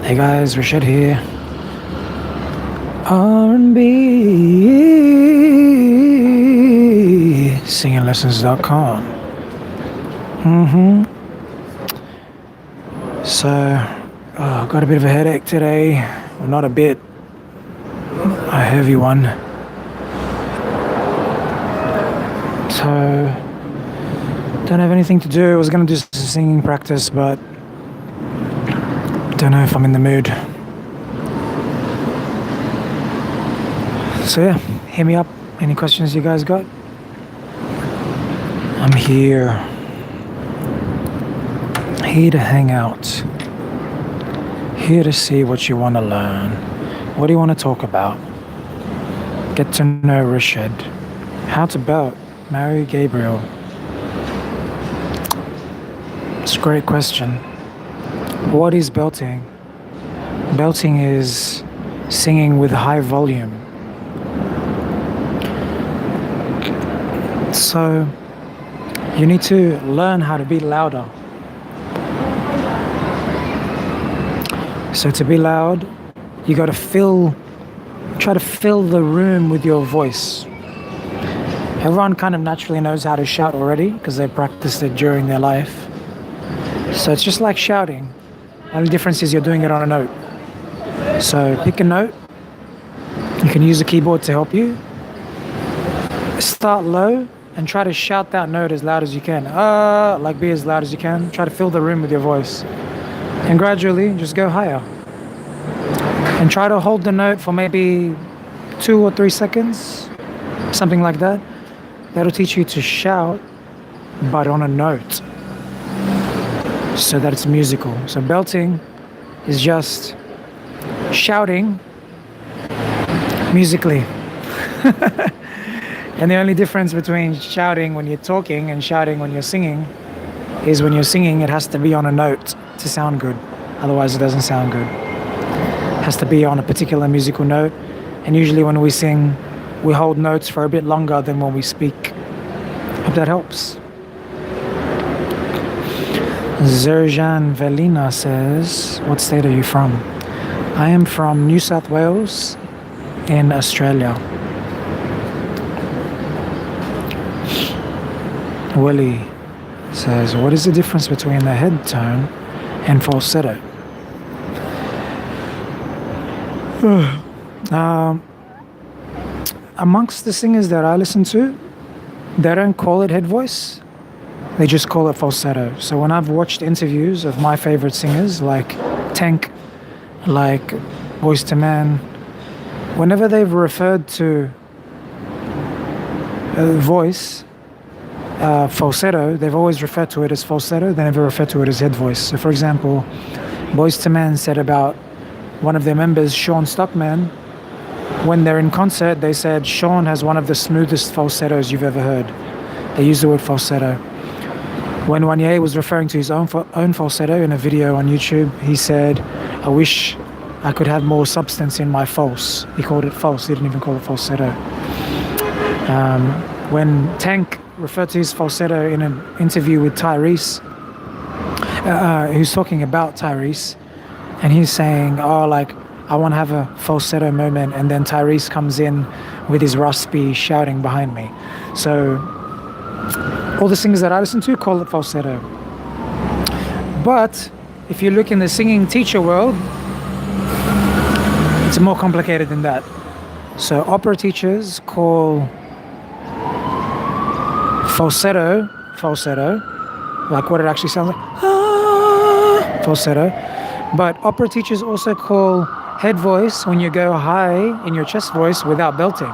Hey guys, Rashid here. R&B singinglessons.com. So, got a bit of a headache today. Well, not a bit, a heavy one. So, don't have anything to do. I was gonna do some singing practice, but don't know if I'm in the mood. So yeah, hit me up. Any questions you guys got? I'm here to hang out, here to see what you want to learn. What do you want to talk about? Get to know Rashid. How to belt Mary Gabriel. It's a great question. What is belting? Belting is singing with high volume. So you need to learn how to be louder. So to be loud, you got to try to fill the room with your voice. Everyone kind of naturally knows how to shout already because they practiced it during their life. So it's just like shouting. The only difference is you're doing it on a note. So pick a note. You can use a keyboard to help you. Start low and try to shout that note as loud as you can. Like be as loud as you can. Try to fill the room with your voice. And gradually just go higher. And try to hold the note for maybe 2 or 3 seconds. Something like that. That'll teach you to shout, but on a note. So that it's musical. So belting is just shouting musically. And the only difference between shouting when you're talking and shouting when you're singing is when you're singing, it has to be on a note to sound good. Otherwise, it doesn't sound good. It has to be on a particular musical note. And usually when we sing, we hold notes for a bit longer than when we speak. Hope that helps. Zerjan Velina says, what state are you from? I am from New South Wales in Australia. Willie says, what is the difference between the head tone and falsetto? Amongst the singers that I listen to, they don't call it head voice. They just call it falsetto. So when I've watched interviews of my favorite singers like Tank, like Boyz II Men, whenever they've referred to voice, falsetto, they've always referred to it as falsetto. They never referred to it as head voice. So for example, Boyz II Men said about one of their members, Sean Stockman, when they're in concert, they said Sean has one of the smoothest falsettos you've ever heard. They used the word falsetto. When Wanye was referring to his own falsetto in a video on YouTube, he said, I wish I could have more substance in my false. He called it false. He didn't even call it falsetto. When Tank referred to his falsetto in an interview with Tyrese, he was talking about Tyrese, and he's saying, I want to have a falsetto moment, and then Tyrese comes in with his raspy shouting behind me. So all the singers that I listen to call it falsetto. But if you look in the singing teacher world, it's more complicated than that. So opera teachers call falsetto, like what it actually sounds like, falsetto. But opera teachers also call head voice when you go high in your chest voice without belting.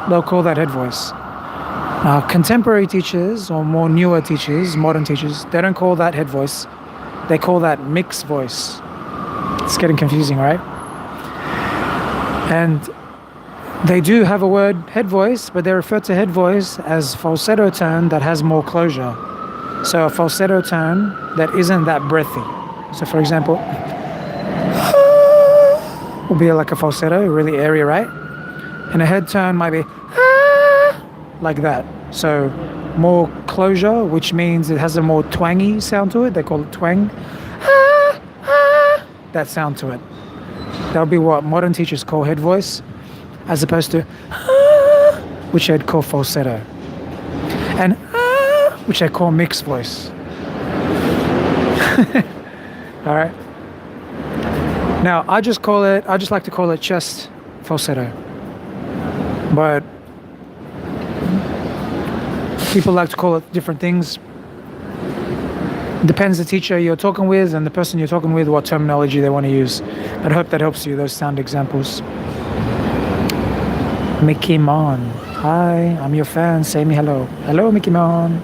They'll call that head voice. Contemporary teachers or more newer teachers, modern teachers, they don't call that head voice. They call that mixed voice. It's getting confusing, right? And they do have a word head voice, but they refer to head voice as falsetto tone that has more closure. So a falsetto tone that isn't that breathy. So for example, will be like a falsetto, really airy, right? And a head tone might be like that. So more closure, which means it has a more twangy sound to it. They call it twang. that sound to it. That would be what modern teachers call head voice, as opposed to which they'd call falsetto, and which they call mixed voice. All right. Now I just like to call it chest falsetto, but people like to call it different things. Depends the teacher you're talking with and the person you're talking with, what terminology they want to use. But I hope that helps you, those sound examples. Mickey Mon. Hi, I'm your fan. Say me hello. Hello, Mickey Mon.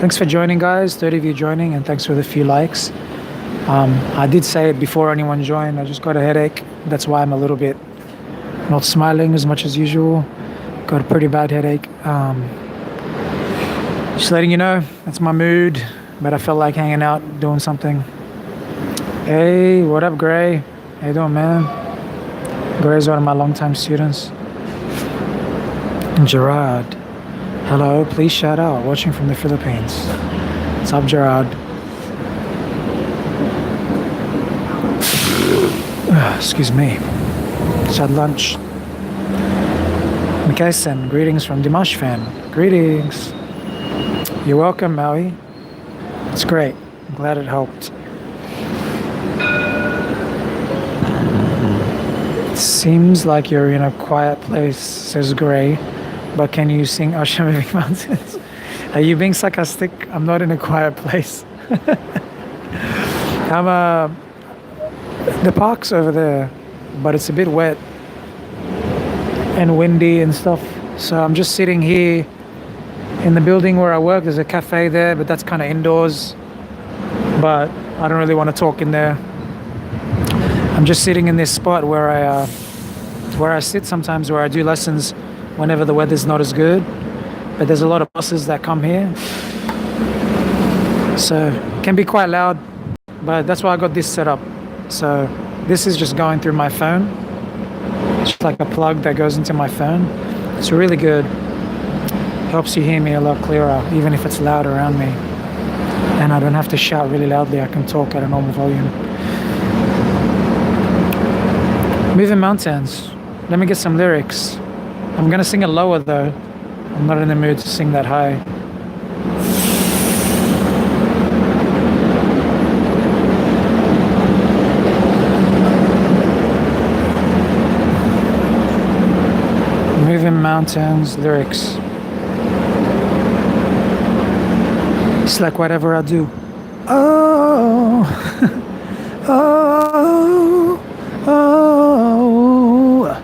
Thanks for joining, guys. 30 of you joining, and thanks for the few likes. I did say it before anyone joined. I just got a headache. That's why I'm a little bit not smiling as much as usual. Got a pretty bad headache. Just letting you know, that's my mood. But I felt like hanging out, doing something. Hey, what up, Gray? How you doing, man? Gray's one of my longtime students. Gerard. Hello, please shout out. Watching from the Philippines. What's up, Gerard? Excuse me. Just had lunch. Mikaisen, greetings from Dimash fan. Greetings. You're welcome, Maui. It's great. I'm glad it helped. It seems like you're in a quiet place, says Gray. But can you sing Usher Moving Mountains? Are you being sarcastic? I'm not in a quiet place. The park's over there, but it's a bit wet and windy and stuff. So I'm just sitting here in the building where I work. There's a cafe there, but that's kind of indoors. But I don't really want to talk in there. I'm just sitting in this spot where I sit sometimes, where I do lessons whenever the weather's not as good. But there's a lot of buses that come here, so it can be quite loud. But that's why I got this set up. So this is just going through my phone. It's just like a plug that goes into my phone. It's really good. Helps you hear me a lot clearer, even if it's loud around me. And I don't have to shout really loudly. I can talk at a normal volume. Moving Mountains. Let me get some lyrics. I'm gonna sing it lower though. I'm not in the mood to sing that high. Moving Mountains lyrics. It's like whatever I do. Oh, oh, oh.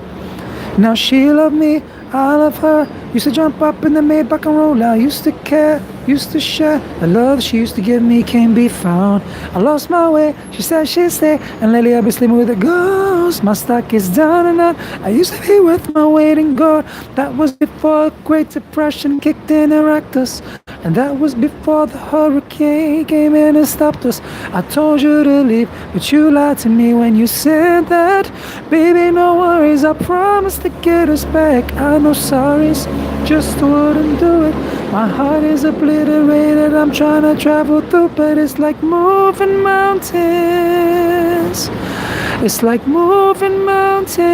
Now she loved me, I love her. Used to jump up in the Maybach and roll out. Used to care, used to share. The love she used to give me can't be found. I lost my way, she said she'd stay. And lately I've been sleeping with a ghost. My stock is down and out. I used to be with my waiting God. That was before the Great Depression kicked in and wrecked us. And that was before the hurricane came in and stopped us. I told you to leave, but you lied to me when you said that. Baby, no worries, I promise to get us back. I know sorries just wouldn't do it. My heart is obliterated, I'm trying to travel through, but it's like moving mountains. It's like moving mountains,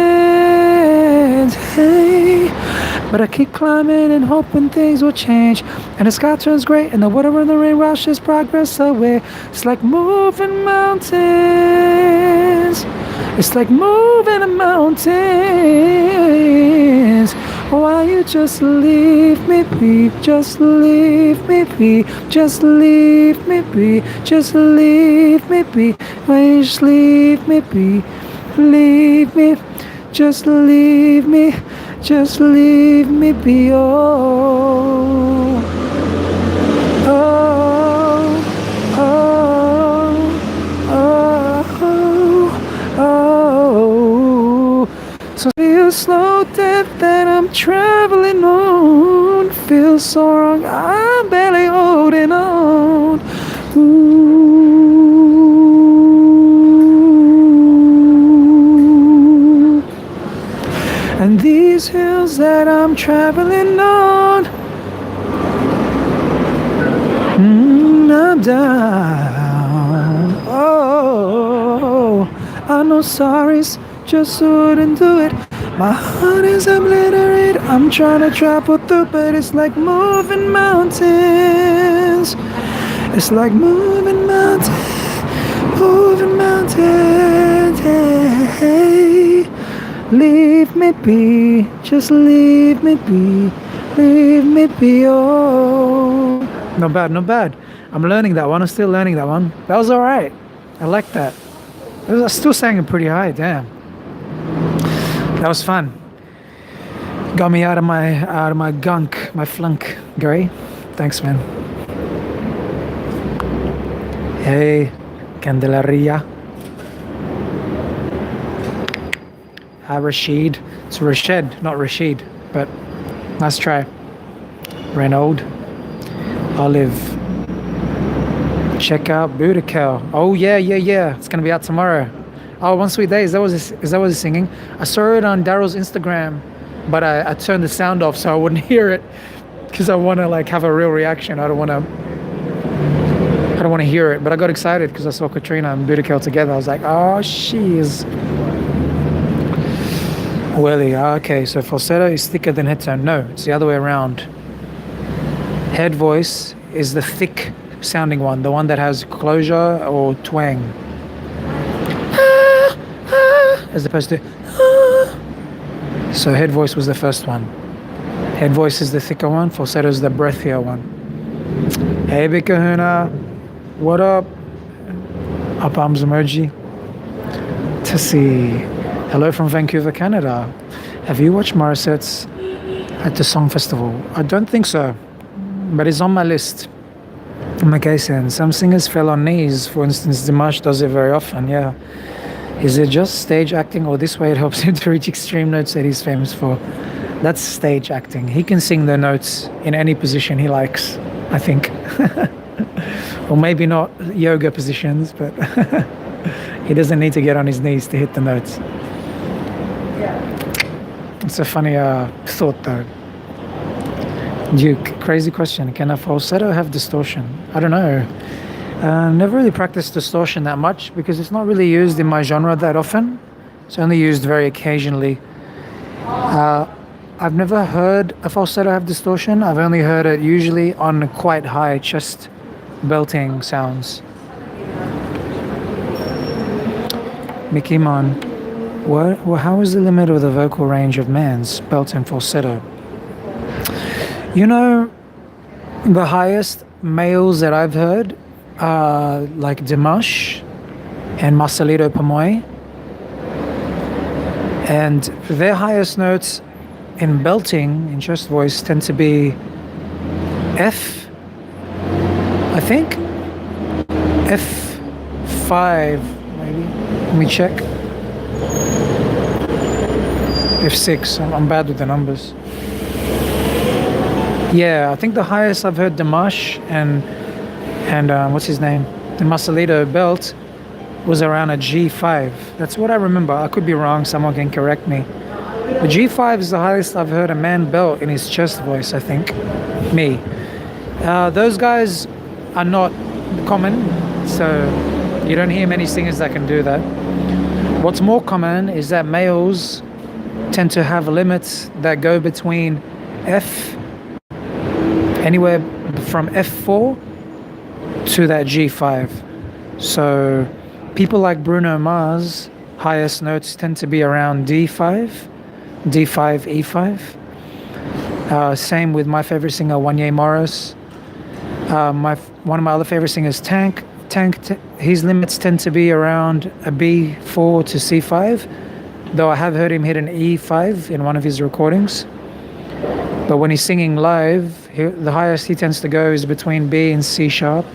hey. But I keep climbing and hoping things will change. And the sky turns gray and the water and the rain washes progress away. It's like moving mountains. It's like moving mountains. Why you just leave me be? Just leave me be. Just leave me be. Just leave me be. Why you just leave me be? Leave me. Just leave me. Just leave me be. Oh, oh, oh, oh, oh. So feel slow death that I'm traveling on. Feels so wrong, I'm barely holding on. Ooh. And these hills that I'm traveling on, I'm down. Oh. no sorries, just wouldn't do it. My heart is obliterated. I'm trying to travel through, but it's like moving mountains. It's like moving mountains, moving mountains. Hey, leave me be, just leave me be, leave me be. Oh, not bad, not bad. I'm learning that one. I'm still learning that one. That was all right. I like that. I still sang it pretty high. Damn, that was fun. Got me out of my gunk, my flunk. Gary, thanks, man. Hey, Candelaria. Hi, Rashid. It's Rashid, not Rashid, but nice try. Renaud. Olive. Check out Boudical. Oh yeah. It's gonna be out tomorrow. Oh, One Sweet Day. Is that what he's singing? I saw it on Daryl's Instagram, but I turned the sound off so I wouldn't hear it because I want to like have a real reaction. I don't want to hear it, but I got excited because I saw Katrina and Boudical together. I was like, oh, she is. Welly. Okay, so falsetto is thicker than head tone. No, it's the other way around. Head voice is the thick sounding one, the one that has closure or twang, as opposed to. So head voice was the first one. Head voice is the thicker one. Falsetto is the breathier one. Hey, Big Kahuna, what up? Up arms emoji. Tessie, hello from Vancouver, Canada. Have you watched Morissette's at the Song Festival? I don't think so, but it's on my list. And some singers fell on knees. For instance, Dimash does it very often, yeah. Is it just stage acting, or this way it helps him to reach extreme notes that he's famous for? That's stage acting. He can sing the notes in any position he likes, I think. Or maybe not yoga positions, but he doesn't need to get on his knees to hit the notes. It's a funny thought, though. Duke, crazy question. Can a falsetto have distortion? I don't know. Never really practiced distortion that much because it's not really used in my genre that often. It's only used very occasionally. I've never heard a falsetto have distortion. I've only heard it usually on quite high chest belting sounds. Mickey Mon, how is the limit of the vocal range of man's belt and falsetto? You know, the highest males that I've heard are like Dimash and Marcelito Pomoy, and their highest notes in belting, in chest voice, tend to be F, I think, F5 maybe, let me check, F6, I'm bad with the numbers. Yeah, I think the highest I've heard Dimash and what's his name, the Marcelito belt was around a G5. That's what I remember. I could be wrong, someone can correct me. The G5 is the highest I've heard a man belt in his chest voice, I think. Me. Those guys are not common, so you don't hear many singers that can do that. What's more common is that males tend to have limits that go between anywhere from F4 to that G5. So people like Bruno Mars, highest notes tend to be around D5, E5. Same with my favorite singer, Wanye Morris. One of my other favorite singers, Tank, his limits tend to be around a B4 to C5, though I have heard him hit an E5 in one of his recordings. But when he's singing live, the highest he tends to go is between B and C sharp.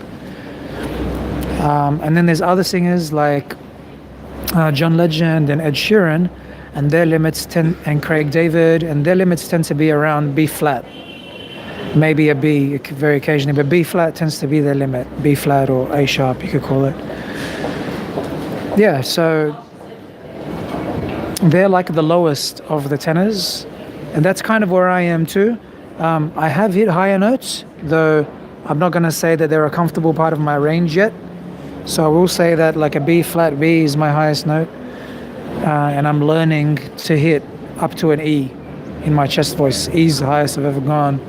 And then there's other singers like John Legend and Ed Sheeran, and their limits and Craig David, and their limits tend to be around B flat. Maybe a B very occasionally, but B flat tends to be their limit. B flat or A sharp, you could call it. Yeah, so they're like the lowest of the tenors, and that's kind of where I am too. I have hit higher notes, though I'm not going to say that they're a comfortable part of my range yet. So I will say that like a B flat B is my highest note. and I'm learning to hit up to an E in my chest voice. E is the highest I've ever gone,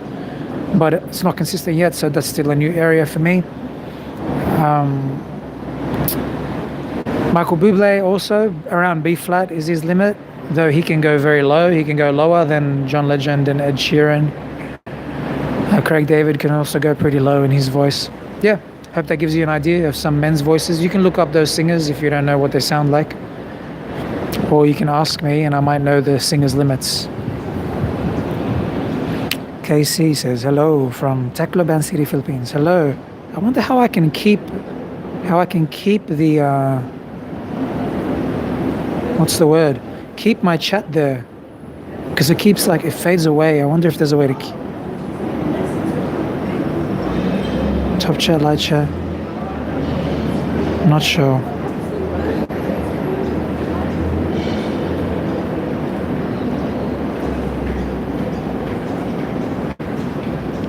but it's not consistent yet, so that's still a new area for me. Michael Bublé also around B flat is his limit, though he can go very low. He can go lower than John Legend and Ed Sheeran. Craig David can also go pretty low in his voice. Yeah, hope that gives you an idea of some men's voices. You can look up those singers if you don't know what they sound like, or you can ask me and I might know the singer's limits. KC says hello from Tacloban City, Philippines. Hello. I wonder how I can keep the what's the word? Keep my chat there, because it keeps it fades away. I wonder if there's a way to keep top chat, light chat. Not sure.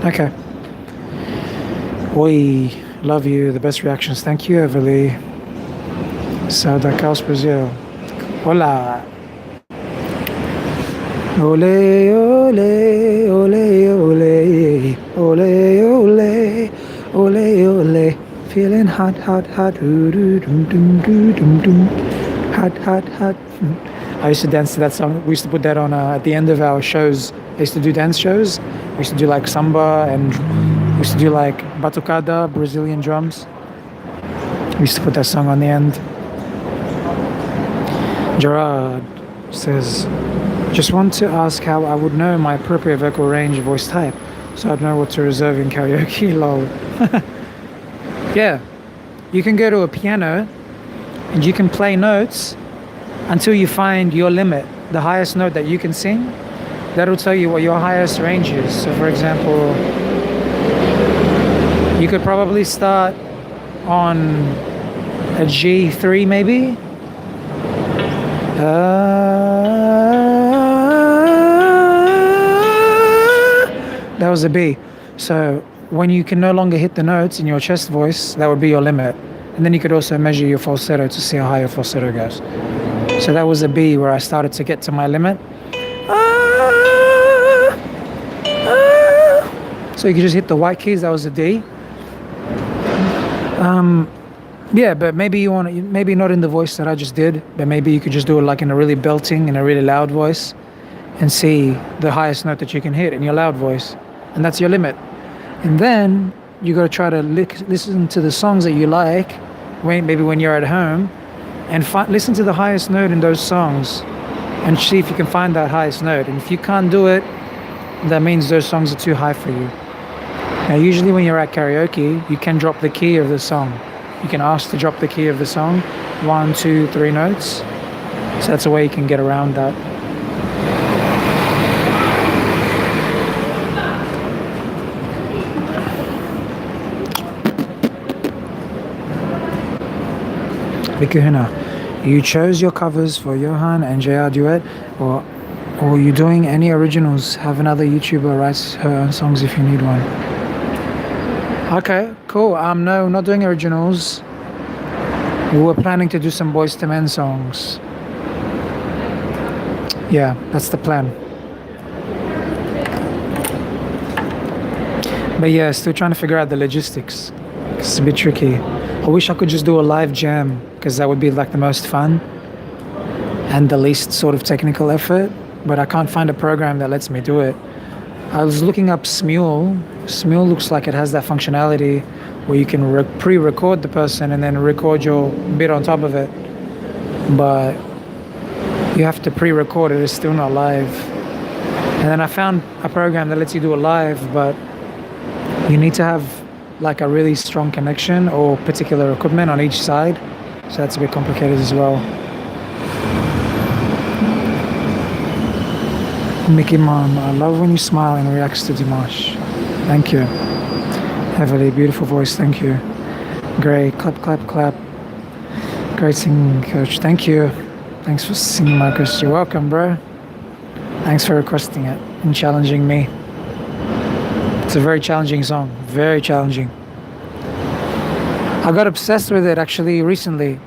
Okay. Oi, love you. The best reactions. Thank you, Everly. Saudacaus, Brazil. Hola. Ole, ole, ole, ole, ole, ole, ole, ole. Feeling hot, hot, hot. Hot, hot, hot. I used to dance to that song. We used to put that on at the end of our shows. I used to do dance shows. We used to do samba, and we used to do batucada, Brazilian drums. We used to put that song on the end. Gerard says, just want to ask how I would know my appropriate vocal range voice type, so I'd know what to reserve in karaoke. Lol. Yeah, you can go to a piano and you can play notes until you find your limit, the highest note that you can sing. That'll tell you what your highest range is. So for example, you could probably start on a G3 maybe. That was a B. So when you can no longer hit the notes in your chest voice, that would be your limit. And then you could also measure your falsetto to see how high your falsetto goes. So that was a B where I started to get to my limit. So you could just hit the white keys. That was a D. Yeah, but maybe you want to, maybe not in the voice that I just did, but maybe you could just do it in a really belting, in a really loud voice, and see the highest note that you can hit in your loud voice, and that's your limit. And then you got to try to listen to the songs that you like, maybe when you're at home, and listen to the highest note in those songs, and see if you can find that highest note. And if you can't do it, that means those songs are too high for you. Now, usually when you're at karaoke, you can drop the key of the song. You can ask to drop the key of the song, 1, 2, 3 notes. So that's a way you can get around that. Vicky Huna, you chose your covers for Johan and JR duet, or you doing any originals? Have another YouTuber write her own songs if you need one. Okay, cool. No, not doing originals. We were planning to do some Boys to Men songs. Yeah, that's the plan. But yeah, still trying to figure out the logistics. It's a bit tricky. I wish I could just do a live jam, because that would be the most fun and the least sort of technical effort, but I can't find a program that lets me do it. I was looking up Smule. Smule looks like it has that functionality where you can pre-record the person and then record your bit on top of it, but you have to pre-record it. It's still not live. And then I found a program that lets you do it live, but you need to have a really strong connection or particular equipment on each side, so that's a bit complicated as well. Mickey Mom, I love when you smile and reacts to Dimash. Thank you. Heavily, beautiful voice, thank you. Great, clap, clap, clap. Great singing, coach, thank you. Thanks for singing my request. You're welcome, bro. Thanks for requesting it and challenging me. It's a very challenging song, very challenging. I got obsessed with it actually recently.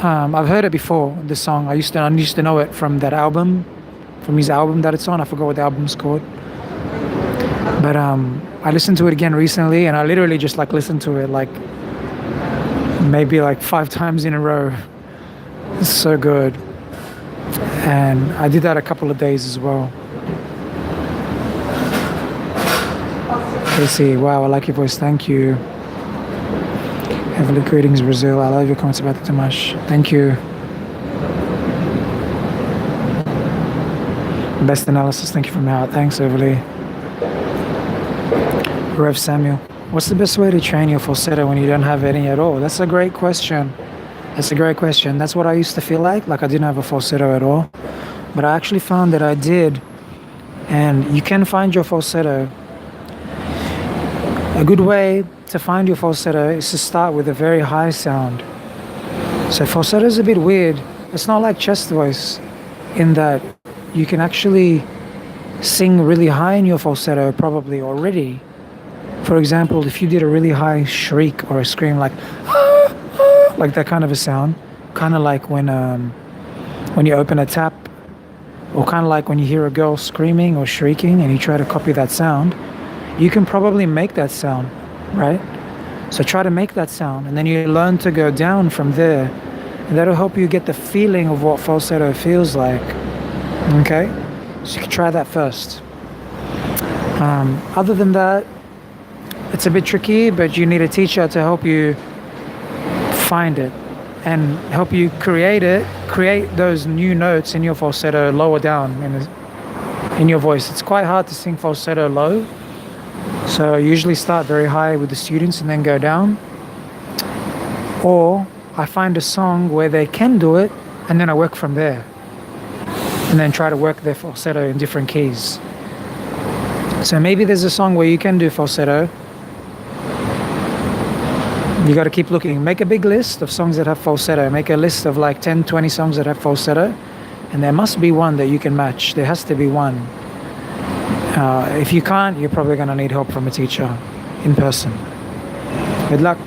I've heard it before, this song. I used to know it from that album, from his album that it's on. I forgot what the album's called. But I listened to it again recently, and I literally just like listened to it like maybe like 5 times in a row. It's so good. And I did that a couple of days as well. Casey, wow, I like your voice. Thank you. Heavily greetings, Brazil. I love your comments about the Dimash. Thank you. Best analysis. Thank you from out. Thanks, Overly. Rev Samuel. What's the best way to train your falsetto when you don't have any at all? That's a great question. That's a great question. That's what I used to feel like I didn't have a falsetto at all. But I actually found that I did. And you can find your falsetto. A good way to find your falsetto is to start with a very high sound. So falsetto is a bit weird. It's not like chest voice in that you can actually sing really high in your falsetto probably already. For example, if you did a really high shriek or a scream like like that kind of a sound, kind of like when you open a tap, or kind of like when you hear a girl screaming or shrieking and you try to copy that sound, you can probably make that sound, right? So try to make that sound, and then you learn to go down from there, and that'll help you get the feeling of what falsetto feels like. Okay, so you can try that first. Other than that, it's a bit tricky, but you need a teacher to help you find it and help you create those new notes in your falsetto lower down in your voice. It's quite hard to sing falsetto low, so I usually start very high with the students and then go down. Or I find a song where they can do it, and then I work from there, and then try to work their falsetto in different keys. So maybe there's a song where you can do falsetto. You got to keep looking. Make a big list of songs that have falsetto. Make a list of like 10, 20 songs that have falsetto, and there must be one that you can match. There has to be one. If you can't, you're probably going to need help from a teacher in person. Good luck.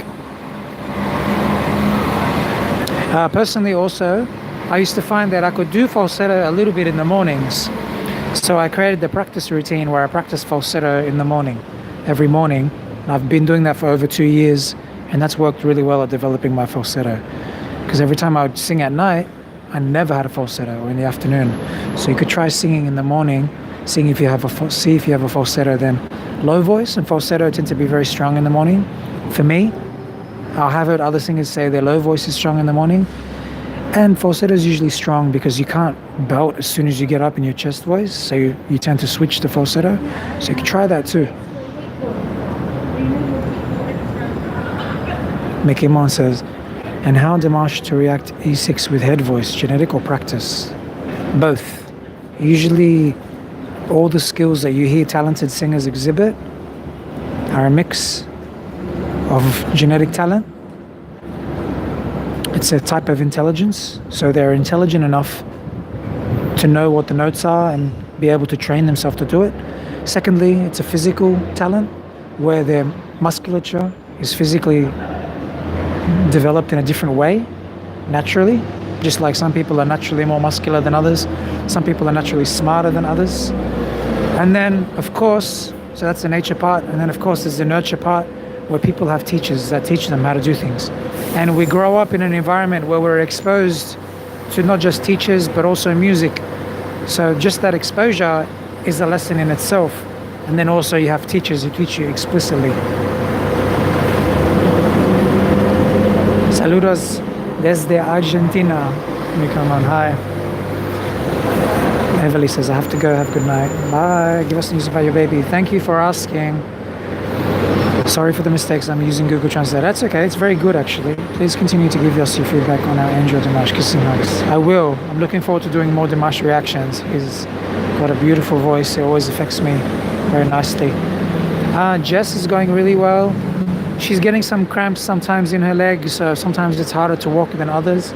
Personally also, I used to find that I could do falsetto a little bit in the mornings. So I created the practice routine where I practice falsetto in the morning, every morning. And I've been doing that for over 2 years, and that's worked really well at developing my falsetto. Because every time I would sing at night, I never had a falsetto, or in the afternoon. So you could try singing in the morning, see if you have a falsetto then. Low voice and falsetto tend to be very strong in the morning. For me, I'll have it, other singers say their low voice is strong in the morning. And falsetto is usually strong because you can't belt as soon as you get up in your chest voice, so you tend to switch to falsetto. So you can try that too. Mickey Mon says, and how Dimash to react E6 with head voice, genetic or practice? Both. Usually all the skills that you hear talented singers exhibit are a mix of genetic talent. It's a type of intelligence, so they're intelligent enough to know what the notes are and be able to train themselves to do it. Secondly, it's a physical talent where their musculature is physically developed in a different way, naturally. Just like some people are naturally more muscular than others, some people are naturally smarter than others. And then, of course, so that's the nature part, and then of course there's the nurture part, where people have teachers that teach them how to do things. And we grow up in an environment where we're exposed to not just teachers, but also music. So just that exposure is a lesson in itself. And then also you have teachers who teach you explicitly. Saludos desde Argentina. Let me come on. Hi. Everly says, I have to go. Have a good night. Bye. Give us news about your baby. Thank you for asking. Sorry for the mistakes. I'm using Google Translate. That's okay. It's very good, actually. Please continue to give us your feedback on our Angel Dimash. Kissing hugs. I will. I'm looking forward to doing more Dimash reactions. He's got a beautiful voice. It always affects me very nicely. Jess is going really well. She's getting some cramps sometimes in her legs, so sometimes it's harder to walk than others.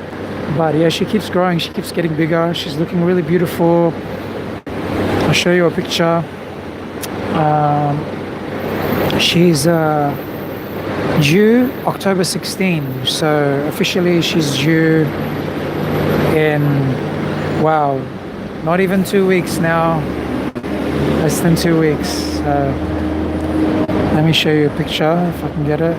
But yeah, she keeps growing. She keeps getting bigger. She's looking really beautiful. I'll show you a picture. She's Due October 16. So officially she's due in, wow, not even 2 weeks now. Less than 2 weeks. So let me show you a picture if I can get it.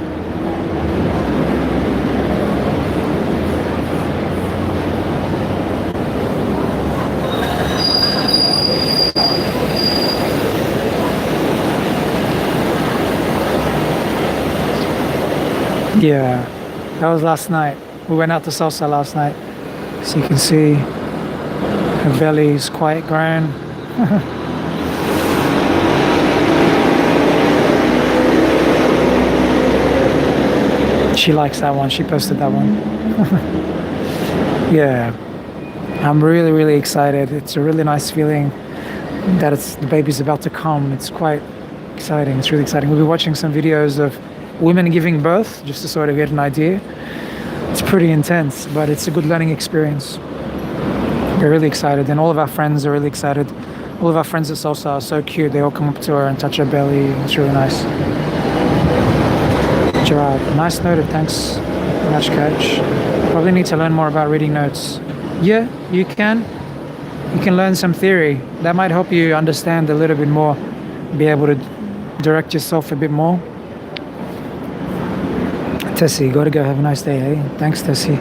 Yeah, that was last night. We went out to salsa last night. So you can see her belly is quite grown. She likes that one. She posted that one. Yeah, I'm really, really excited. It's a really nice feeling that the baby's about to come. It's quite exciting. It's really exciting. We'll be watching some videos of women giving birth just to sort of get an idea. It's pretty intense, but it's a good learning experience. We're really excited, and all of our friends are really excited. All of our friends at Salsa are so cute. They all come up to her and touch her belly. It's really nice. Gerard, nice noted. Thanks very much, Coach. Probably need to learn more about reading notes. Yeah, you can. You can learn some theory. That might help you understand a little bit more, be able to direct yourself a bit more. Tessie, gotta go. Have a nice day, eh? Thanks, Tessie.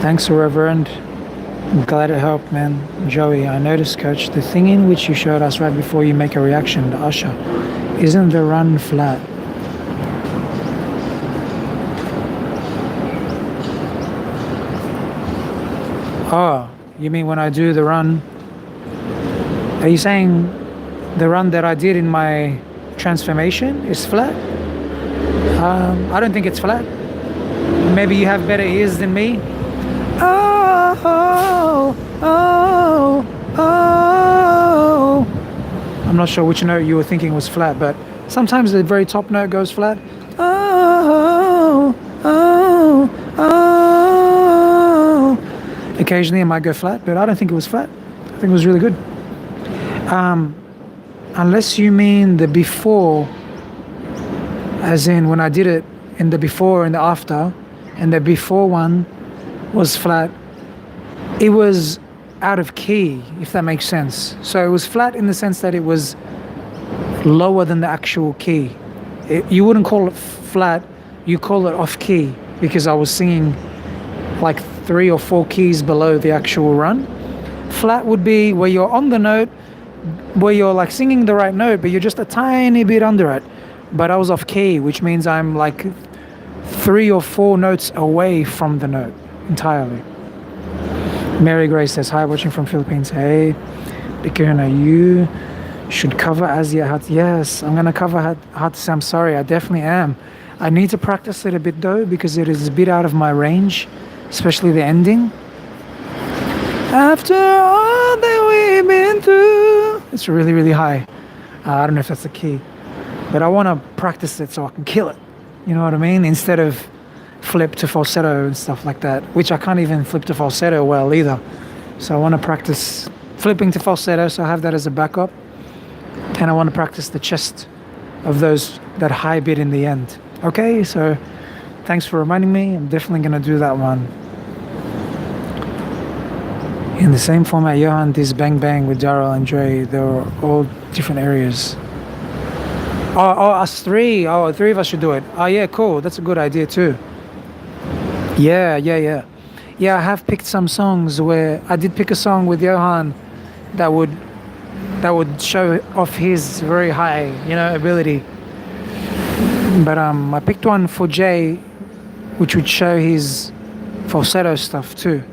Thanks, Reverend. I'm glad it helped, man. Joey, I noticed, Coach, the thing in which you showed us right before you make a reaction, the usher, isn't the run flat? Oh, you mean when I do the run? Are you saying the run that I did in my transformation is flat? I don't think it's flat. Maybe you have better ears than me. Oh, oh, oh, oh. I'm not sure which note you were thinking was flat, but sometimes the very top note goes flat. Oh, oh, oh. Occasionally it might go flat, but I don't think it was flat. I think it was really good. Unless you mean the before, as in when I did it in the before and the after, and the before one was flat, it was out of key, if that makes sense. So it was flat in the sense that it was lower than the actual key. You wouldn't call it flat, you call it off key, because I was singing like 3 or 4 keys below the actual run. Flat would be where you're on the note, where you're like singing the right note, but you're just a tiny bit under it. But I was off key, which means I'm like 3 or 4 notes away from the note entirely. Mary Grace says, hi, watching from Philippines. Hey, Bikuna, you should cover Asia Hut. Yes, I'm going to cover Hut. I'm sorry, I definitely am. I need to practice it a bit though, because it is a bit out of my range, especially the ending. After all that we've been through. It's really, really high. I don't know if that's the key. But I want to practice it so I can kill it. You know what I mean? Instead of flip to falsetto and stuff like that, which I can't even flip to falsetto well either. So I want to practice flipping to falsetto, so I have that as a backup. And I want to practice the chest of that high bit in the end. Okay, so thanks for reminding me. I'm definitely going to do that one. In the same format, Johan did Bang Bang with Daryl and Dre. They were all different areas. Oh, us 3. Oh, 3 of us should do it. Oh, yeah, cool. That's a good idea too. Yeah. Yeah, I have picked some songs where I did pick a song with Johan that would show off his very high, ability. But I picked one for Jay, which would show his falsetto stuff too.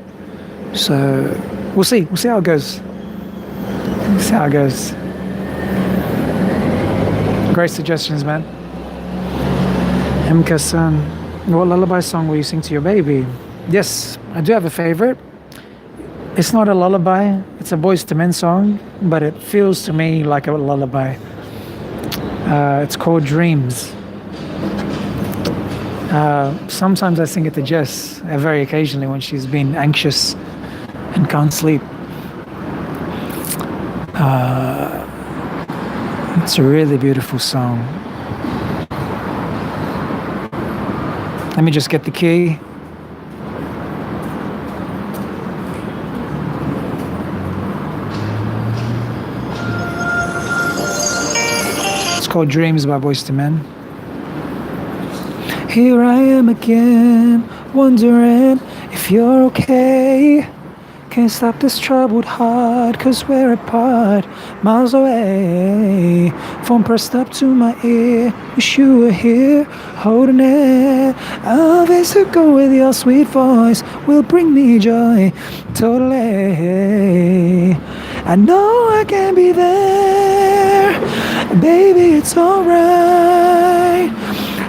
So we'll see how it goes. Great suggestions, man. MK-san, what lullaby song will you sing to your baby? Yes, I do have a favorite. It's not a lullaby, it's a Boys to Men song, but it feels to me like a lullaby. It's called Dreams. Sometimes I sing it to Jess, very occasionally when she's been anxious and can't sleep. It's a really beautiful song. Let me just get the key. It's called Dreams by Boyz II Men. Here I am again, wondering if you're okay. Can't stop this troubled heart, 'cause we're apart, miles away. Phone pressed up to my ear, wish you were here, holding it. Always to go with your sweet voice will bring me joy, totally. I know I can be there, baby, it's alright.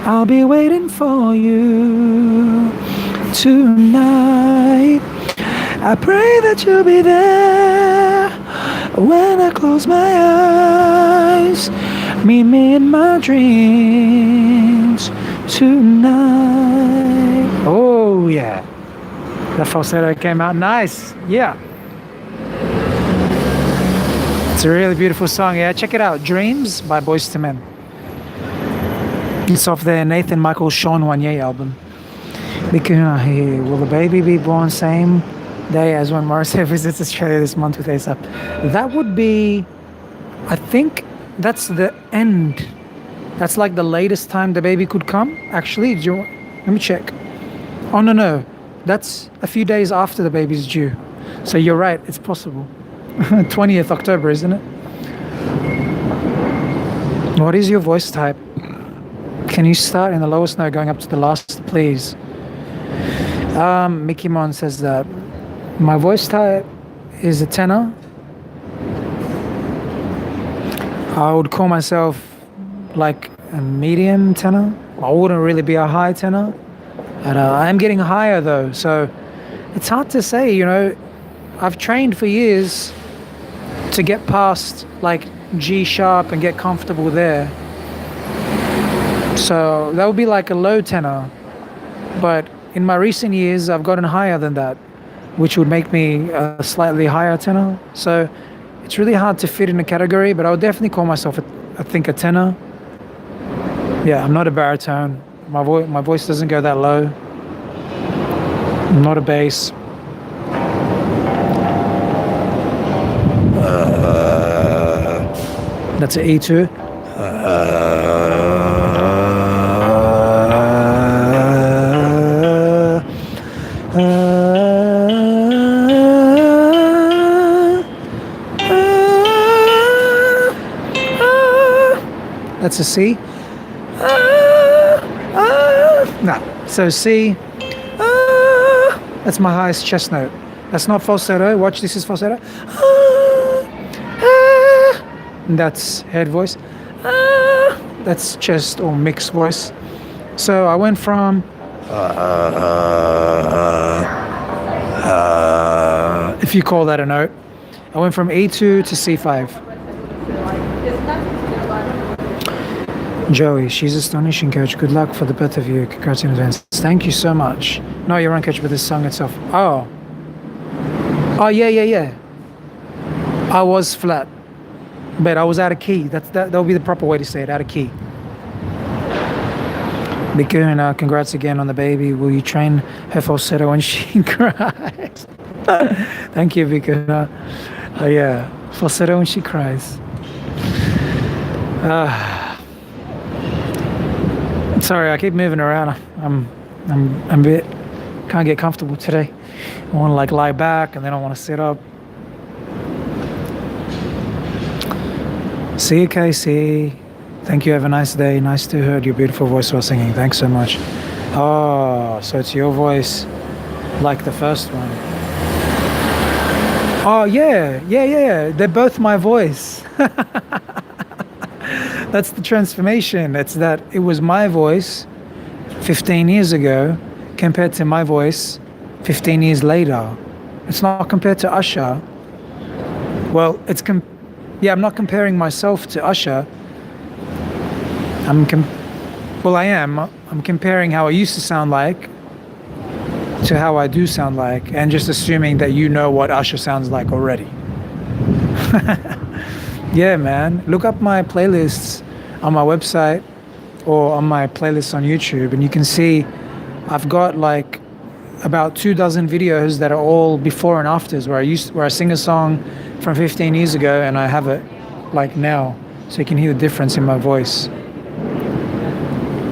I'll be waiting for you tonight. I pray that you'll be there when I close my eyes. Meet me in my dreams tonight. Oh yeah, the falsetto came out nice. Yeah, it's a really beautiful song. Yeah, check it out. Dreams by Boyz II Men. It's off their Nathan Michael Sean Wanye album. Because here, will the baby be born same day as when Morrissey visits Australia this month with ASAP? That would be, I think that's the end. That's like the latest time the baby could come. Actually, let me check. Oh no, that's a few days after the baby's due. So you're right, it's possible. 20th October, isn't it? What is your voice type? Can you start in the lowest note going up to the last, please? Mickey Mon says that my voice type is a tenor. I would call myself like a medium tenor. I wouldn't really be a high tenor. But I am getting higher though, so it's hard to say, you know. I've trained for years to get past like G sharp and get comfortable there. So that would be like a low tenor. But in my recent years, I've gotten higher than that, which would make me a slightly higher tenor. So it's really hard to fit in a category, but I would definitely call myself, I think, a tenor. Yeah, I'm not a baritone. My voice doesn't go that low. I'm not a bass. That's an E2. That's a C. No. So C. That's my highest chest note. That's not falsetto. Watch, this is falsetto. And that's head voice. That's chest or mixed voice. So I went from if you call that a note, I went from E2 to C5. Joey, she's astonishing, coach. Good luck for the both of you. Congrats in advance. Thank you so much. No, you're on, coach, with the song itself. Oh, yeah. I was flat, but I was out of key. That would be the proper way to say it. Out of key. Bikuna, congrats again on the baby. Will you train her falsetto when she cries? Thank you, Bikuna. Yeah, falsetto when she cries. Sorry, I keep moving around. I'm a bit, can't get comfortable today. I want to like lie back and then I want to sit up. See you, Casey. Thank you. Have a nice day. Nice to hear your beautiful voice while singing. Thanks so much. Oh, so it's your voice like the first one. Oh, yeah. They're both my voice. That's the transformation. It's that it was my voice 15 years ago compared to my voice 15 years later. It's not compared to Usher. Well, I'm not comparing myself to Usher. I am. I'm comparing how I used to sound like to how I do sound like, and just assuming that you know what Usher sounds like already. Yeah, man. Look up my playlists on my website or on my playlists on YouTube, and you can see I've got like about 24 videos that are all before and afters where I sing a song from 15 years ago and I have it like now, so you can hear the difference in my voice.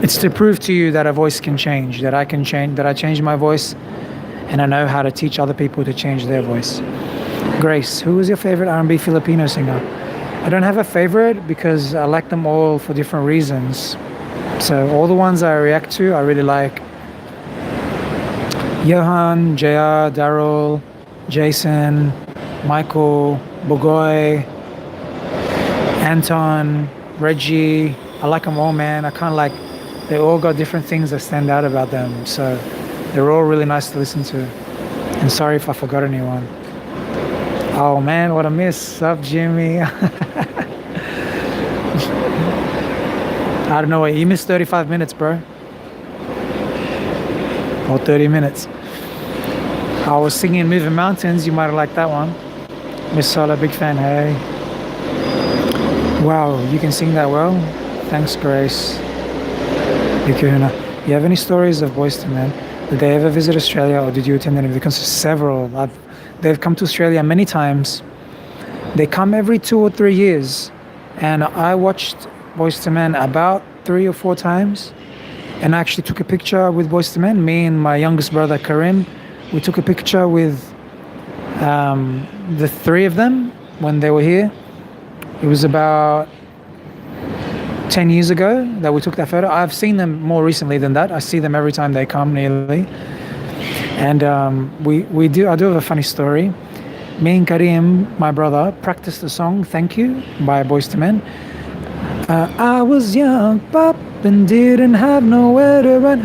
It's to prove to you that a voice can change, that I can change, that I changed my voice, and I know how to teach other people to change their voice. Grace, who is your favorite R&B Filipino singer? I don't have a favorite because I like them all for different reasons. So all the ones I react to, I really like. Johan, JR, Daryl, Jason, Michael, Bogoy, Anton, Reggie. I like them all, man. I kind of like, they all got different things that stand out about them. So they're all really nice to listen to. And sorry if I forgot anyone. Oh man, what a miss. Sup, Jimmy? I don't know, you missed 35 minutes, bro. Or 30 minutes. I was singing Moving Mountains. You might have liked that one. Miss Sola, big fan. Hey. Wow, you can sing that well. Thanks, Grace. Yukihuna. You have any stories of Boyz II Men? Did they ever visit Australia or did you attend any of the concerts? Several. They've come to Australia many times. They come every 2 or 3 years. And I watched Boyz II Men about 3 or 4 times. And I actually took a picture with Boyz II Men. Me and my youngest brother, Karim. We took a picture with the 3 of them when they were here. It was about 10 years ago that we took that photo. I've seen them more recently than that. I see them every time they come nearly. And I do have a funny story. Me and Karim, my brother, practiced the song Thank You by Boyz II Men. I was young, pop, and didn't have nowhere to run.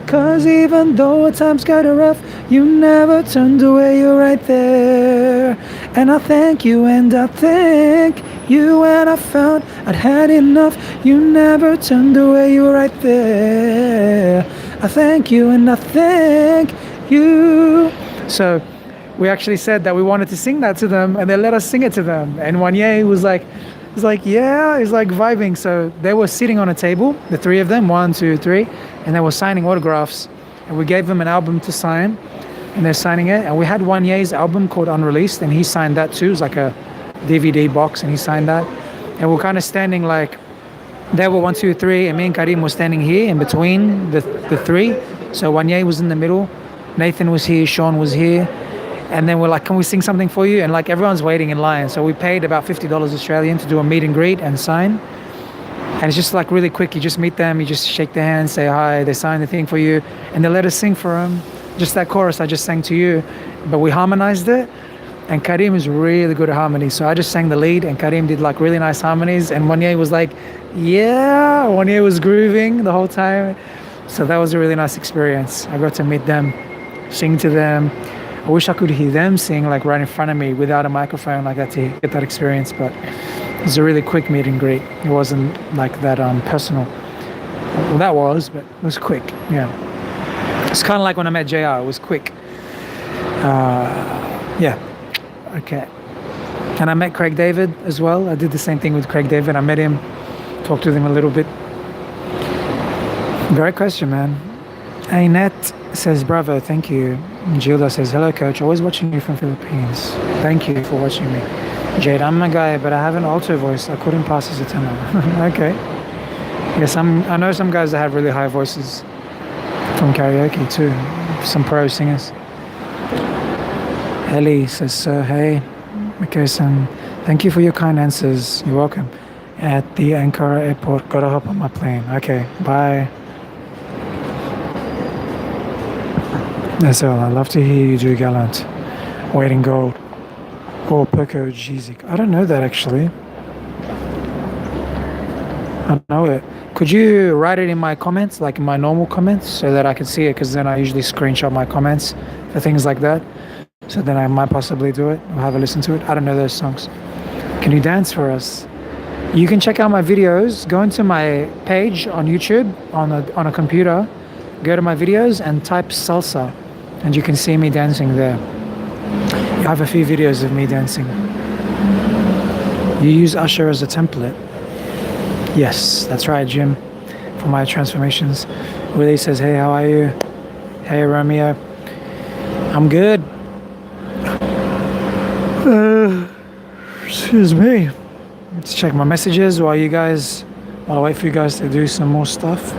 Cause even though at times got rough, you never turned away, you're right there. And I thank you and I thank you, and I found I'd had enough. You never turned away, you're right there. I thank you and I thank you. So we actually said that we wanted to sing that to them, and they let us sing it to them. And Wanye was like, yeah, he's like vibing. So they were sitting on a table, the 3 of them, 1, 2, 3, and they were signing autographs. And we gave them an album to sign, and they're signing it. And we had Wanye's album called Unreleased, and he signed that too. It was like a DVD box, and he signed that. And we're kind of standing like, they were 1, 2, 3, and me and Karim were standing here in between the 3. So Wanye was in the middle, Nathan was here, Sean was here. And then we're like, can we sing something for you? And like everyone's waiting in line. So we paid about $50 Australian to do a meet and greet and sign. And it's just like really quick. You just meet them, you just shake their hands, say hi, they sign the thing for you, and they let us sing for them. Just that chorus I just sang to you. But we harmonized it. And Karim is really good at harmony. So I just sang the lead and Karim did like really nice harmonies. And Wanye was like, yeah, Wanye was grooving the whole time. So that was a really nice experience. I got to meet them, sing to them. I wish I could hear them sing like right in front of me without a microphone like that to get that experience, but it was a really quick meet and greet. It wasn't like that personal. Well, that was, but it was quick, yeah. It's kind of like when I met JR, it was quick. Yeah, okay. And I met Craig David as well. I did the same thing with Craig David. I met him, talked with him a little bit. Great question, man. Annette says, bravo, thank you. Gilda says, hello, coach. Always watching you from Philippines. Thank you for watching me. Jade, I'm a guy, but I have an alto voice. I couldn't pass as a tenor. Okay. Yes, I know some guys that have really high voices from karaoke too. Some pro singers. Ellie says, so hey. Okay, son. Thank you for your kind answers. You're welcome. At the Ankara airport, gotta hop on my plane. Okay, bye. That's all. I love to hear you do Gallant, Waiting Gold, or Poco Jeezy. I don't know that actually. I don't know it. Could you write it in my comments, like in my normal comments, so that I can see it? Because then I usually screenshot my comments for things like that. So then I might possibly do it or have a listen to it. I don't know those songs. Can you dance for us? You can check out my videos. Go into my page on YouTube on a computer. Go to my videos and type salsa, and you can see me dancing there. I have a few videos of me dancing. You use Usher as a template? Yes, that's right, Jim, for my transformations. Willie says, hey, how are you? Hey, Romeo. I'm good. Excuse me. Let's check my messages while I wait for you guys to do some more stuff.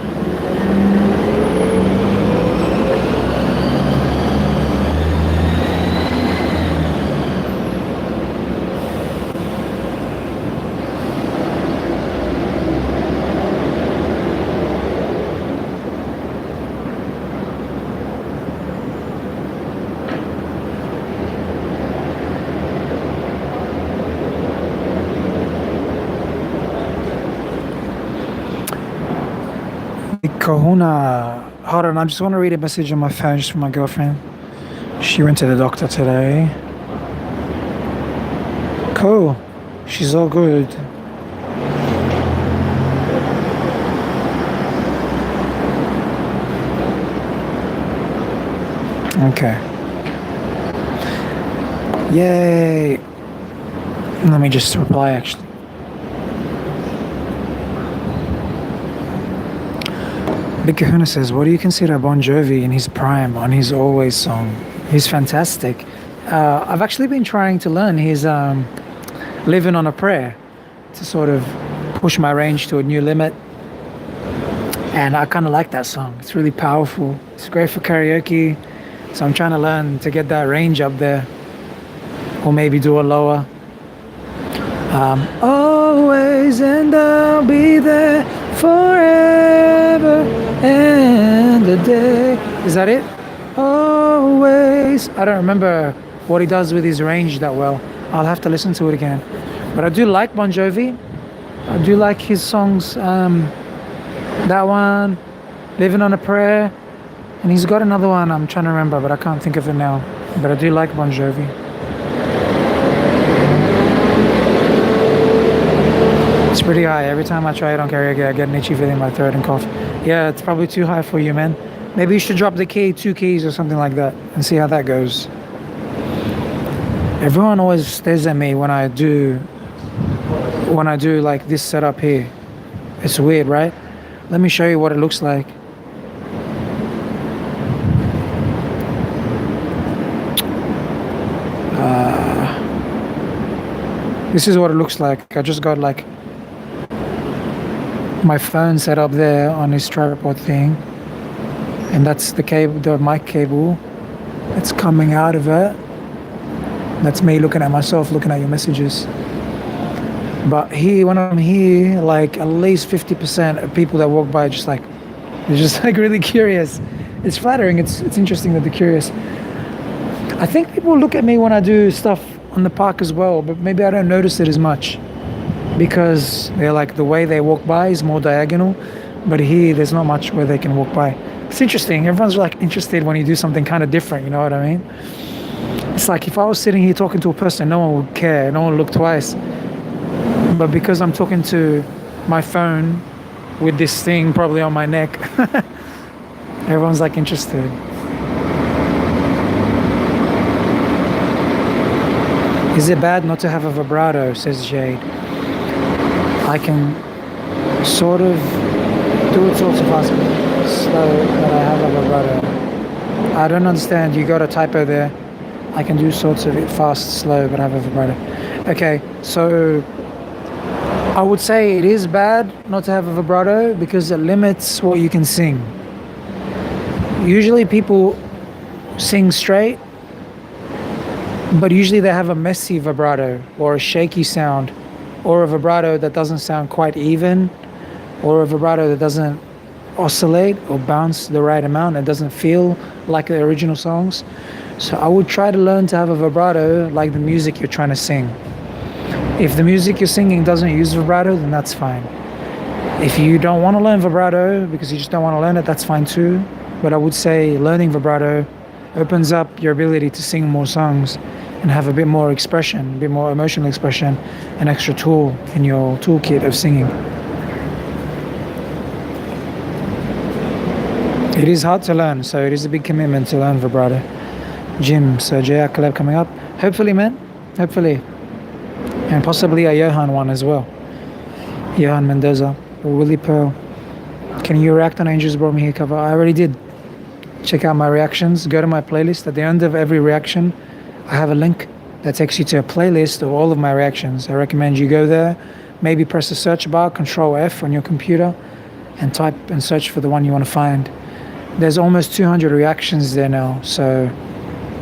Kahuna. Hold on, I just want to read a message on my phone just from my girlfriend. She went to the doctor today. Cool. She's all good. Okay. Yay. Let me just reply actually. Big Kahuna says, what do you consider Bon Jovi in his prime on his Always song? He's fantastic. I've actually been trying to learn his Living on a Prayer to sort of push my range to a new limit. And I kind of like that song. It's really powerful. It's great for karaoke. So I'm trying to learn to get that range up there. Or maybe do a lower. Always and I'll be there forever and a day. Is that it? Always. I don't remember what he does with his range that well. I'll have to listen to it again. But I do like Bon Jovi. I do like his songs. That one, Living on a Prayer. And he's got another one I'm trying to remember, but I can't think of it now. But I do like Bon Jovi. It's pretty high. Every time I try it on karaoke, I get an itchy feeling in my throat and cough. Yeah, it's probably too high for you, man. Maybe you should drop the key, 2 keys or something like that, and see how that goes. Everyone always stares at me when I do like this setup here. It's weird, right? Let me show you what it looks like. This is what it looks like. I just got like my phone set up there on this tripod thing, and that's the cable, the mic cable that's coming out of it. That's me looking at myself, looking at your messages. But here, when I'm here, like at least 50% of people that walk by just like, they're just like really curious. It's flattering. It's interesting that they're curious. I think people look at me when I do stuff on the park as well, but maybe I don't notice it as much because they're like, the way they walk by is more diagonal, but here there's not much where they can walk by. It's interesting. Everyone's like interested when you do something kind of different, you know what I mean? It's like if I was sitting here talking to a person, no one would care, no one would look twice. But because I'm talking to my phone with this thing probably on my neck, everyone's like interested. Is it bad not to have a vibrato, says Jade. I can sort of do it sort of fast, slow, but I have a vibrato. I don't understand, you got a typo there. I can do sorts of it fast, slow, but I have a vibrato. Okay, so I would say it is bad not to have a vibrato because it limits what you can sing. Usually people sing straight, but usually they have a messy vibrato or a shaky sound or a vibrato that doesn't sound quite even or a vibrato that doesn't oscillate or bounce the right amount. It doesn't feel like the original songs. So I would try to learn to have a vibrato like the music you're trying to sing. If the music you're singing doesn't use vibrato, then that's fine. If you don't want to learn vibrato because you just don't want to learn it, that's fine too. But I would say learning vibrato opens up your ability to sing more songs and have a bit more expression, a bit more emotional expression, an extra tool in your toolkit of singing. It is hard to learn, so it is a big commitment to learn vibrato. Jim, so JR collab coming up. Hopefully, man. Hopefully. And possibly a Johan one as well. Johan Mendoza or Willie Pearl. Can you react on Angels Brought Me Here cover? I already did. check out my reactions. Go to my playlist. At the end of every reaction, I have a link that takes you to a playlist of all of my reactions. I recommend you go there. Maybe press the search bar, Control F on your computer, and type and search for the one you want to find. There's almost 200 reactions there now, so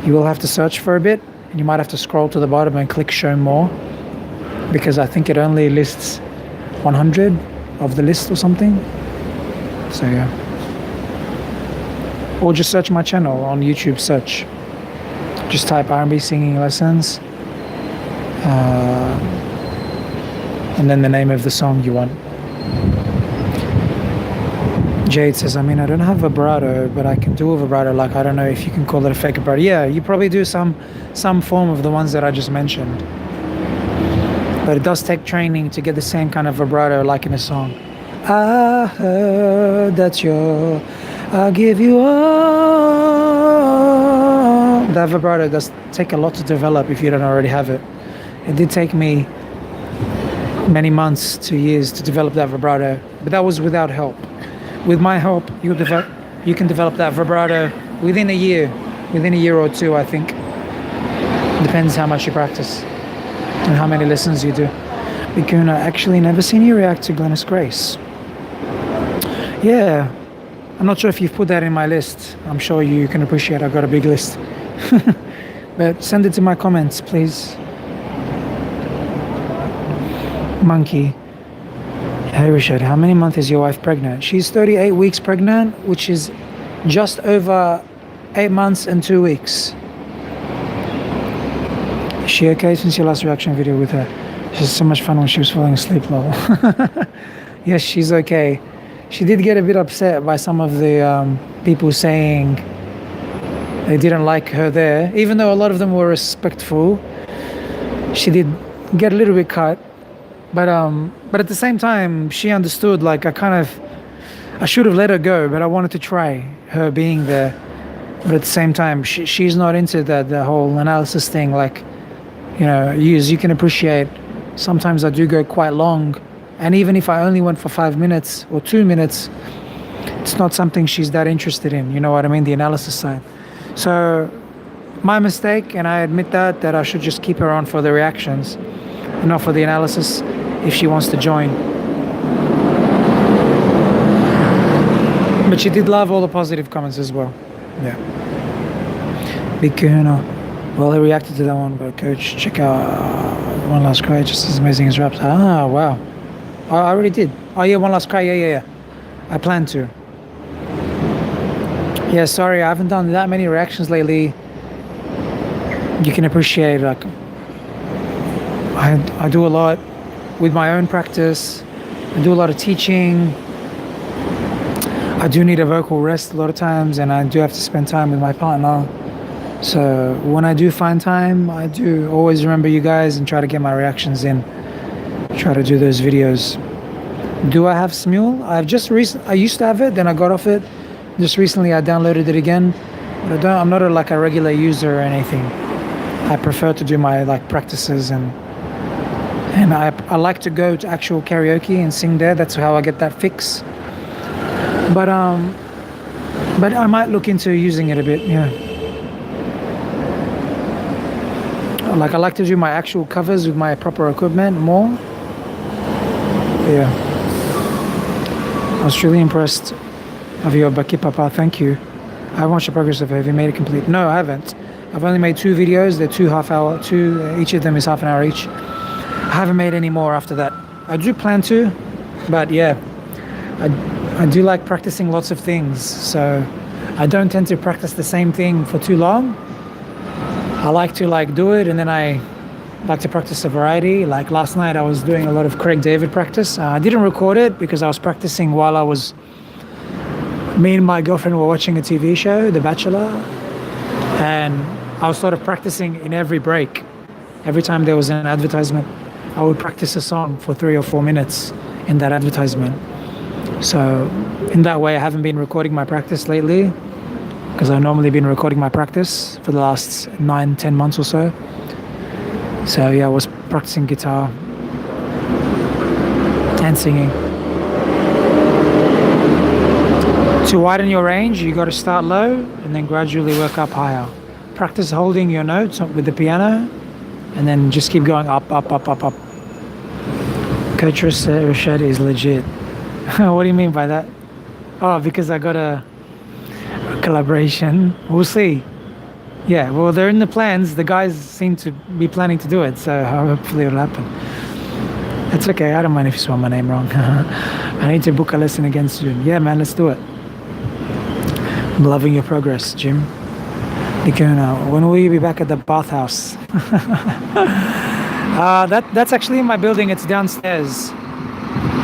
you will have to search for a bit, and you might have to scroll to the bottom and click show more, because I think it only lists 100 of the list or something. So yeah. Or just search my channel on YouTube, search. Just type R&B singing lessons. And then the name of the song you want. Jade says, I mean, I don't have vibrato, but I can do a vibrato. Like, I don't know if you can call it a fake vibrato. Yeah, you probably do some form of the ones that I just mentioned. But it does take training to get the same kind of vibrato like in a song. I heard that I'll give you all. That vibrato does take a lot to develop if you don't already have it. It did take me many months to years to develop that vibrato, but that was without help. With my help, you can develop that vibrato within a year or two, I think. Depends how much you practice and how many lessons you do. Bikuna, actually never seen you react to Glennis Grace. Yeah, I'm not sure if you've put that in my list. I'm sure you can appreciate I've got a big list. But send it to my comments, please. Monkey. Hey Richard, how many months is your wife pregnant? She's 38 weeks pregnant, which is just over 8 months and 2 weeks. Is she okay since your last reaction video with her? She had so much fun when she was falling asleep, lol. Yes, she's okay. She did get a bit upset by some of the people saying they didn't like her there. Even though a lot of them were respectful, she did get a little bit cut. But at the same time, she understood, like, I should have let her go, but I wanted to try her being there. But at the same time, she's not into the whole analysis thing. Like, you know, as you can appreciate, sometimes I do go quite long. And even if I only went for 5 minutes or 2 minutes, it's not something she's that interested in. You know what I mean? The analysis side. So my mistake, and I admit that I should just keep her on for the reactions, not for the analysis, if she wants to join. But she did love all the positive comments as well. Yeah. Big Kahuna. Well, I reacted to that one, but coach, check out One Last Cry, just as amazing as raps. Ah, wow. I already did. Oh yeah, One Last Cry, yeah. I plan to. Yeah, sorry, I haven't done that many reactions lately. You can appreciate, like, I do a lot with my own practice. I do a lot of teaching. I do need a vocal rest a lot of times, and I do have to spend time with my partner. So when I do find time, I do always remember you guys and try to get my reactions in. Try to do those videos. Do I have Smule? I used to have it, then I got off it. Just recently I downloaded it again. But I'm not a regular user or anything. I prefer to do my practices, and I like to go to actual karaoke and sing there. That's how I get that fix. But I might look into using it a bit, yeah. I like to do my actual covers with my proper equipment more. Yeah. I was truly impressed of your Baki Papa. Thank you. I haven't watched the progress of it. Have you made it complete? No, I haven't. I've only made 2 videos. They're 2 half-hour. Each of them is half an hour each. I haven't made any more after that. I do plan to, but yeah, I do like practicing lots of things. So I don't tend to practice the same thing for too long. I like to do it, and then I like to practice a variety. Like last night I was doing a lot of Craig David practice. I didn't record it because I was practicing while me and my girlfriend were watching a TV show, The Bachelor, and I was sort of practicing in every break. Every time there was an advertisement, I would practice a song for 3 or 4 minutes in that advertisement. So in that way, I haven't been recording my practice lately, because I've normally been recording my practice for the last 9-10 months or so. So yeah, I was practicing guitar and singing. To widen your range, you got to start low and then gradually work up higher. Practice holding your notes with the piano and then just keep going up, up, up, up, up. Coach Rashad is legit. What do you mean by that? Oh, because I got a collaboration. We'll see. Yeah, well, they're in the plans. The guys seem to be planning to do it, so hopefully it'll happen. It's okay. I don't mind if you spell my name wrong. I need to book a lesson again soon. Yeah, man, let's do it. I'm loving your progress, Jim. Nikuna, when will you be back at the bathhouse? That's actually in my building. It's downstairs.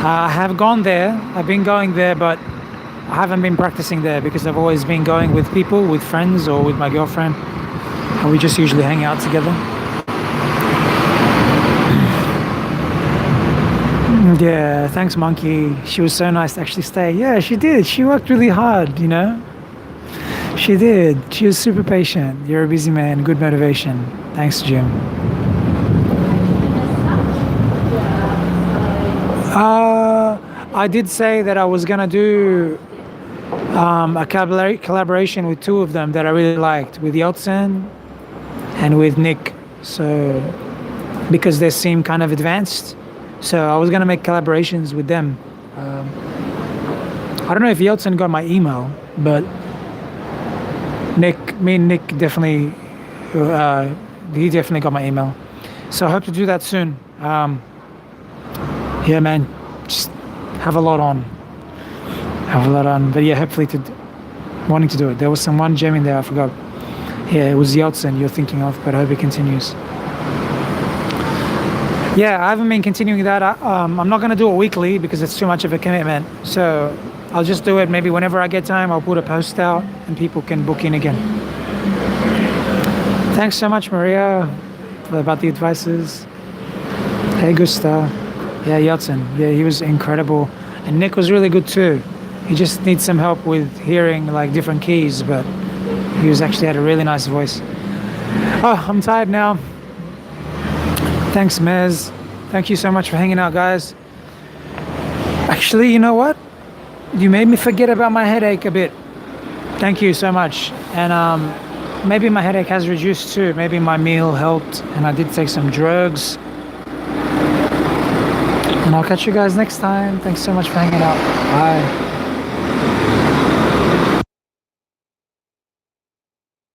I have gone there. I've been going there, but I haven't been practicing there because I've always been going with people, with friends, or with my girlfriend. And we just usually hang out together. Yeah, thanks, Monkey. She was so nice to actually stay. Yeah, she did. She worked really hard, you know? She did. She was super patient. You're a busy man. Good motivation. Thanks, Jim. I did say that I was going to do a collaboration with two of them that I really liked, with Yeltsin and with Nick. So, because they seem kind of advanced. So I was going to make collaborations with them. I don't know if Yeltsin got my email, but me and Nick definitely, he definitely got my email. So I hope to do that soon. Yeah, man, just have a lot on. But yeah, hopefully wanting to do it. There was one gem in there, I forgot. Yeah, it was Yeltsin you're thinking of, but I hope it continues. Yeah, I haven't been continuing that. I'm not going to do it weekly because it's too much of a commitment. So I'll just do it maybe whenever I get time. I'll put a post out and people can book in again. Thanks so much, Maria, about the advices. Hey, Gusta. Yeah, Yeltsin. Yeah, he was incredible. And Nick was really good too. He just needs some help with hearing like different keys, but he actually had a really nice voice. Oh, I'm tired now. Thanks, Mez. Thank you so much for hanging out, guys. Actually, you know what? You made me forget about my headache a bit. Thank you so much. And maybe my headache has reduced too. Maybe my meal helped and I did take some drugs. And I'll catch you guys next time. Thanks so much for hanging out. Bye.